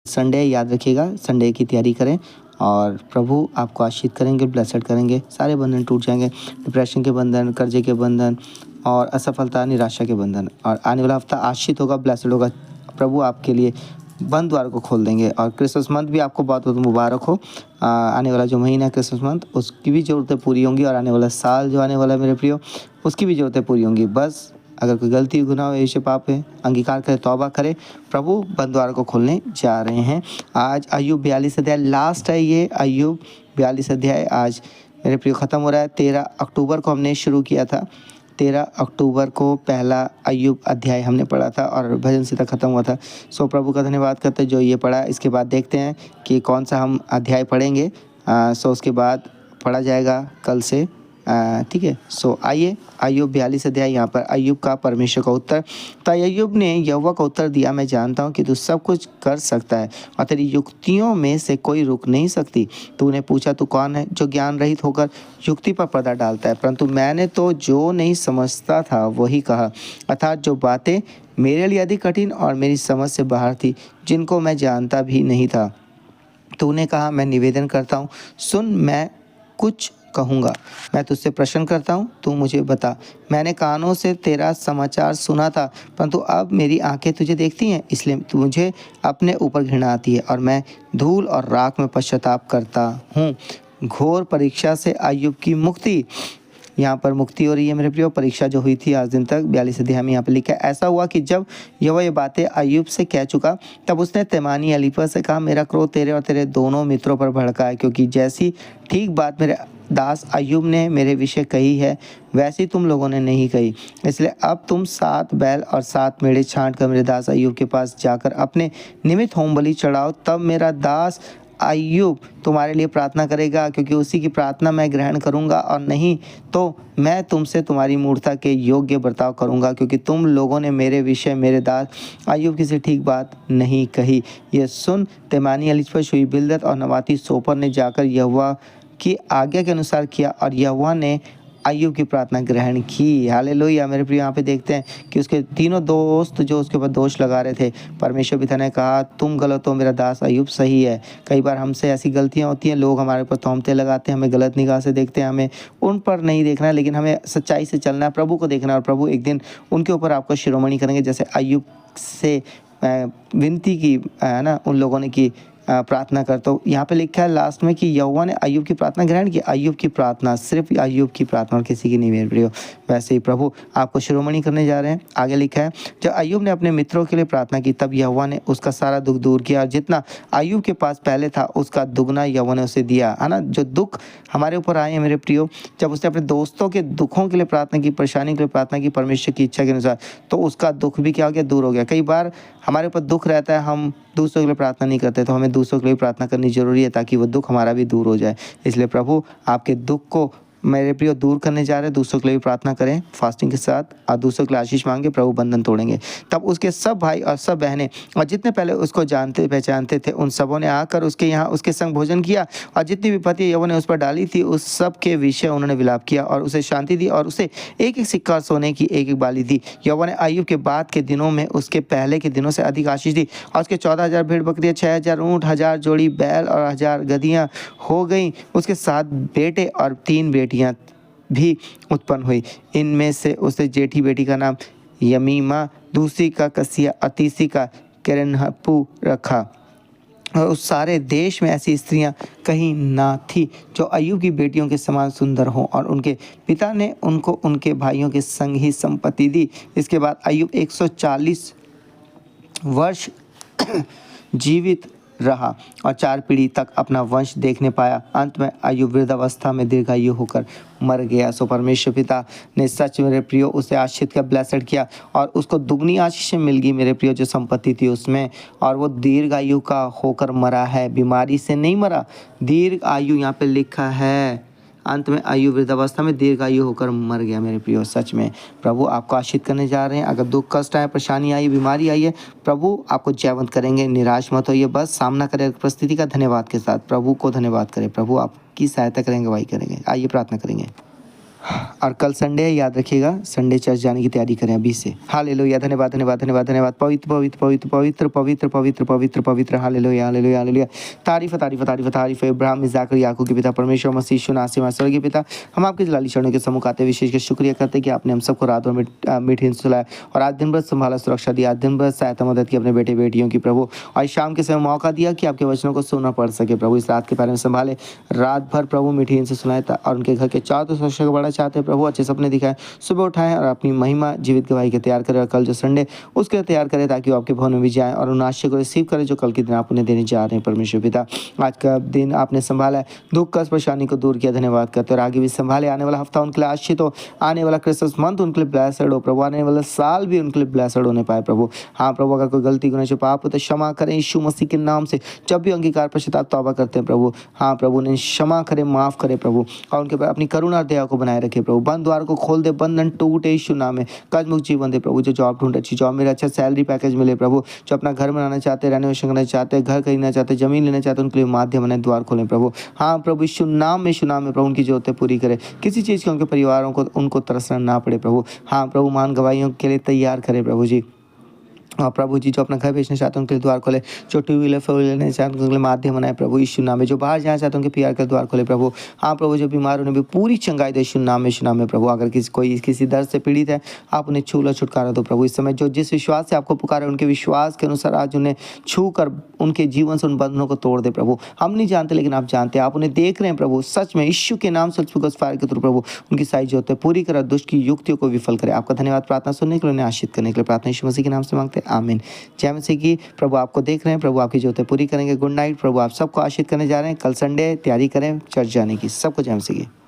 Sunday है, याद रखिएगा संडे की तैयारी करें और प्रभु आपको आशीष करेंगे, ब्लेसड करेंगे। सारे बंधन टूट जाएंगे, डिप्रेशन के बंधन, कर्जे के बंधन और असफलता, निराशा के बंधन। और आने वाला हफ्ता आशीष होगा, ब्लेसड होगा। प्रभु आपके लिए बंद द्वार को खोल देंगे। और क्रिसमस मंथ भी आपको बहुत बहुत मुबारक हो। आने वाला जो महीना है क्रिसमस मंथ, उसकी भी ज़रूरतें पूरी होंगी और आने वाला साल जो आने वाला है मेरे प्रियो, उसकी भी ज़रूरतें पूरी होंगी। बस अगर कोई गलती गुनाह ऐसे पाप है, अंगीकार करे, तौबा करे, प्रभु बंद द्वार को खोलने जा रहे हैं। आज अय्यूब 42 अध्याय लास्ट है। ये अय्यूब 42 अध्याय आज मेरे प्रियो ख़त्म हो रहा है। 13 अक्टूबर को हमने शुरू किया था। 13 अक्टूबर को पहला अय्यूब अध्याय हमने पढ़ा था और भजन संहिता ख़त्म हुआ था। सो प्रभु का धन्यवाद करते हैं जो ये पढ़ा। इसके बाद देखते हैं कि कौन सा हम अध्याय पढ़ेंगे। सो उसके बाद पढ़ा जाएगा कल से, ठीक है। सो आइए, अय्यूब 42 अध्याय, यहाँ पर अय्यूब का परमेश्वर का उत्तर। तो अय्यूब ने यहोवा का उत्तर दिया, मैं जानता हूँ कि तू सब कुछ कर सकता है और तेरी युक्तियों में से कोई रुक नहीं सकती। तूने पूछा तू कौन है जो ज्ञान रहित होकर युक्ति पर पर्दा डालता है, परंतु मैंने तो जो नहीं समझता था वही कहा, अर्थात जो बातें मेरे लिए अधिक कठिन और मेरी समझ से बाहर थी, जिनको मैं जानता भी नहीं था। तूने कहा, मैं निवेदन करता हूँ, सुन, मैं कुछ कहूँगा। मैं तुझसे प्रश्न करता हूँ, तू मुझे बता। मैंने कानों से तेरा समाचार सुना था, परंतु अब मेरी आंखें तुझे देखती हैं, इसलिए मुझे अपने ऊपर घृणा आती है और मैं धूल और राख में पश्चाताप करता हूँ। घोर परीक्षा से अय्यूब की मुक्ति। यहाँ पर मुक्ति हो रही है मेरे प्रियो। परीक्षा जो हुई थी आज दिन तक 42 अध्याय में यहाँ पर लिखा है, ऐसा हुआ कि जब यहोवा ये बातें अय्यूब से कह चुका, तब उसने तेमानी एलीफज से कहा, मेरा क्रोध तेरे और तेरे दोनों मित्रों पर भड़का है, क्योंकि जैसी ठीक बात मेरे दास अय्यूब ने मेरे विषय कही है, वैसी तुम लोगों ने नहीं कही। इसलिए अब तुम 7 बैल और 7 मेढ़े छांट कर मेरे दास अय्यूब के पास जाकर अपने निमित्त होम बलि चढ़ाओ, तब मेरा दास अय्यूब तुम्हारे लिए प्रार्थना करेगा, क्योंकि उसी की प्रार्थना मैं ग्रहण करूंगा, और नहीं तो मैं तुमसे तुम्हारी मूर्खता के योग्य बर्ताव करूंगा, क्योंकि तुम लोगों ने मेरे विषय मेरे दास अय्यूब किसी ठीक बात नहीं कही। ये सुन तेमानी एलीफज, शुई बिल्दत और नबाती सोपर ने जाकर यहोवा की आज्ञा के अनुसार किया और यहोवा ने अय्यूब की प्रार्थना ग्रहण की। हालेलुया। मेरे प्रिय, यहाँ पे देखते हैं कि उसके तीनों दोस्त जो उसके ऊपर दोष लगा रहे थे, परमेश्वर पिता ने कहा, तुम गलत हो, मेरा दास अय्यूब सही है। कई बार हमसे ऐसी गलतियाँ होती हैं, लोग हमारे ऊपर तोहमतें लगाते हैं, हमें गलत निगाह से देखते हैं, हमें उन पर नहीं देखना है, लेकिन हमें सच्चाई से चलना है, प्रभु को देखना है, और प्रभु एक दिन उनके ऊपर आपको शिरोमणि करेंगे, जैसे अय्यूब से विनती की है ना, उन लोगों ने की प्रार्थना करता हूँ। यहाँ पे लिखा है लास्ट में कि यहोवा ने अय्यूब की प्रार्थना ग्रहण की। अय्यूब की प्रार्थना, सिर्फ अय्यूब की प्रार्थना और किसी की नहीं मेरे प्रियो। वैसे ही प्रभु आपको शिरोमणि करने जा रहे हैं। आगे लिखा है, जब अय्यूब ने अपने मित्रों के लिए प्रार्थना की, तब यहोवा ने उसका सारा दुख दूर किया, और जितना अय्यूब के पास पहले था उसका दुगना यहोवा ने उसे दिया। है ना, जो दुख हमारे ऊपर आए हैं मेरे प्रियो, जब उसने अपने दोस्तों के दुखों के लिए प्रार्थना की, परेशानी के लिए प्रार्थना की परमेश्वर की इच्छा के अनुसार, तो उसका दुख भी क्या हो गया, दूर हो गया। कई बार हमारे ऊपर दुख रहता है, हम दूसरों के लिए प्रार्थना नहीं करते, तो हमें दूसरों के लिए प्रार्थना करनी जरूरी है, ताकि वो दुख हमारा भी दूर हो जाए। इसलिए प्रभु आपके दुख को मेरे प्रियो दूर करने जा रहे हैं। दूसरों के लिए भी प्रार्थना करें फास्टिंग के साथ, और दूसरों के लिए आशीष मांगे, प्रभु बंधन तोड़ेंगे। तब उसके सब भाई और सब बहनें और जितने पहले उसको जानते पहचानते थे, उन सबों ने आकर उसके यहाँ उसके संग भोजन किया, और जितनी विपत्ति यहोवा ने उस पर डाली थी, उस सब के विषय उन्होंने विलाप किया और उसे शांति दी, और उसे एक एक सिक्का सोने की एक एक बाली दी। यहोवा ने अय्यूब के बाद के दिनों में उसके पहले के दिनों से अधिक आशीष दी, और उसके 14,000 भेड़ बकरियाँ, 6,000 ऊँट, 1,000 जोड़ी बैल और 1,000 गदहियाँ हो गईं। उसके 7 बेटे और 3 बेटियां भी उत्पन्न हुई। इनमें से उसने जेठी बेटी का नाम यमीमा, दूसरी का कसिया और तीसरी का केरनहपू रखा। और उस सारे देश में ऐसी स्त्रियां कहीं ना थी जो अय्यूब की बेटियों के समान सुंदर हों, और उनके पिता ने उनको उनके भाइयों के संग ही संपत्ति दी। इसके बाद अय्यूब 140 वर्ष जीवित रहा और 4 पीढ़ी तक अपना वंश देखने पाया। अंत में अय्यूब वृद्धावस्था में दीर्घायु होकर मर गया। सो परमेश्वर पिता ने सच मेरे प्रियो उसे आशीष का ब्लेसड किया, और उसको दुगनी आशीष मिल गई मेरे प्रियो, जो संपत्ति थी उसमें, और वो दीर्घायु का होकर मरा है, बीमारी से नहीं मरा। दीर्घ आयु यहाँ पे लिखा है, अंत में अय्यूब वृद्धावस्था में दीर्घायु होकर मर गया मेरे प्रियो। सच में प्रभु आपको आशीष करने जा रहे हैं। अगर दुख कष्ट आए, परेशानी आई, बीमारी आई है, प्रभु आपको जयवंत करेंगे। निराश मत होइए, बस सामना करें परिस्थिति का धन्यवाद के साथ, प्रभु को धन्यवाद करें। प्रभु आपकी सहायता करेंगे, वही करेंगे। आइए प्रार्थना करेंगे। और कल संडे है, याद रखिएगा, संडे चर्च जाने की तैयारी करें अभी से। हालेलुया, धन्यवाद धन्यवाद धन्यवाद धन्यवाद। पवित्र पवित्र पवित्र पवित्र पवित्र पवित्र पवित्र पवित्र। Hallelujah hallelujah hallelujah. तारीफ तारीफ तारीफ तारीफ है। इब्राहिम, इसहाक और याकूब के पिता परमेश्वर, मसीह यीशु नासरी स्वर्गीय पिता, हम आपके जलाली चरणों के सम्मुख आते विशेष कर शुक्रिया करते हैं कि आपने हम सबको रात भर मीठी नींद सुलाया और आज दिन भर संभाला, सुरक्षा दिया, आज दिन भर सहायता मदद की अपने बेटे बेटियों की प्रभु। आज शाम के समय मौका दिया कि आपके वचनों को सुनना पड़ सके प्रभु। इस रात के बारे में संभाले, रात भर प्रभु मीठी नींद से सुनाए और उनके घर के चारों सुरक्षा को बढ़ा चाहते हैं प्रभु। अच्छे सपने दिखाएं, सुबह उठाएं और अपनी महिमा जीवित गवाही के तैयार करें। और कल जो संडे उसके लिए तैयार करें ताकि वो आपके भवन में भी जाएं और उन आशीष को रिसीव करें जो कल के दिन आप उन्हें देने जा रहे हैं। परमेश्वर पिता, आज का दिन आपने संभाला है, दुख कष्ट परेशानी को दूर किया, धन्यवाद करते और आगे भी संभाले। आने वाला हफ्ता उनके लिए आशीष हो, आने वाला क्रिसमस मंथ उनके लिए ब्लेसड हो प्रभु, आने वाला साल भी उनके लिए ब्लेसड होने पाए प्रभु। हाँ प्रभु, अगर कोई गलती गुनाह पाप हो तो क्षमा करें यीशु मसीह के नाम से। जब भी अंगीकार पश्चाताप तौबा करते हैं प्रभु, हाँ प्रभु उन्हें क्षमा करें, माफ करें प्रभु, और उनके अपनी करुणा और दया को बनाए रखे प्रभु। बंद द्वार को खोल दे, बंधन टूटे यीशु नाम में, कर्जमुक्त जीवन दे प्रभु। जो जॉब ढूंढ, अच्छी जॉब में अच्छा सैलरी पैकेज मिले प्रभु। जो अपना घर बनाना चाहते, रेनोवेशन करना चाहते, घर खरीदना चाहते, जमीन लेना चाहते, उनके लिए माध्यम बने, द्वार खोलें प्रभु। हाँ प्रभु, यीशु नाम में प्रभु उनकी जरूरतें पूरी करें, किसी चीज़ के उनके परिवारों को उनको तरसना ना पड़े प्रभु। हाँ प्रभु, महान गवाहियों के लिए तैयार करें प्रभु जी। हाँ प्रभु जी, जो अपना घर बेचना चाहते हैं उनके लिए द्वार खोले, जो टू व्हीलर फोर व्हीलर लेना चाहते हैं उनके लिए माध्यम बनाए प्रभु यीशु नाम में। जो बाहर जाना चाहते हैं उनके पीआर के द्वार खोले प्रभु। हाँ प्रभु, जो बीमार उन्हें भी पूरी चंगाई दे यीशु नाम में प्रभु। अगर किसी दर्द से पीड़ित है, आप उन्हें छू लो, छुटकारा दो प्रभु। इस समय जो जिस विश्वास से आपको पुकारे, उनके विश्वास के अनुसार आज उन्हें छू कर उनके जीवन से उन बंधनों को तोड़ दे प्रभु। हम नहीं जानते लेकिन आप जानते हैं, आप उन्हें देख रहे हैं प्रभु। सच में यीशु के नाम से फायर के थ्रू प्रभु उनकी सारी जरूरतें पूरी कर दुष्ट की युक्तियों को विफल करे। आपका धन्यवाद प्रार्थना सुनने के लिए, उन्हें आशीष करने के लिए प्रार्थना यीशु मसीह के नाम से मांगते हैं, आमीन। जय मसीह की। प्रभु आपको देख रहे हैं, प्रभु आपकी जरूरतें पूरी करेंगे। Good night. प्रभु आप सबको आशीष करने जा रहे हैं। कल संडे, तैयारी करें चर्च जाने की। सबको जय मसीह की।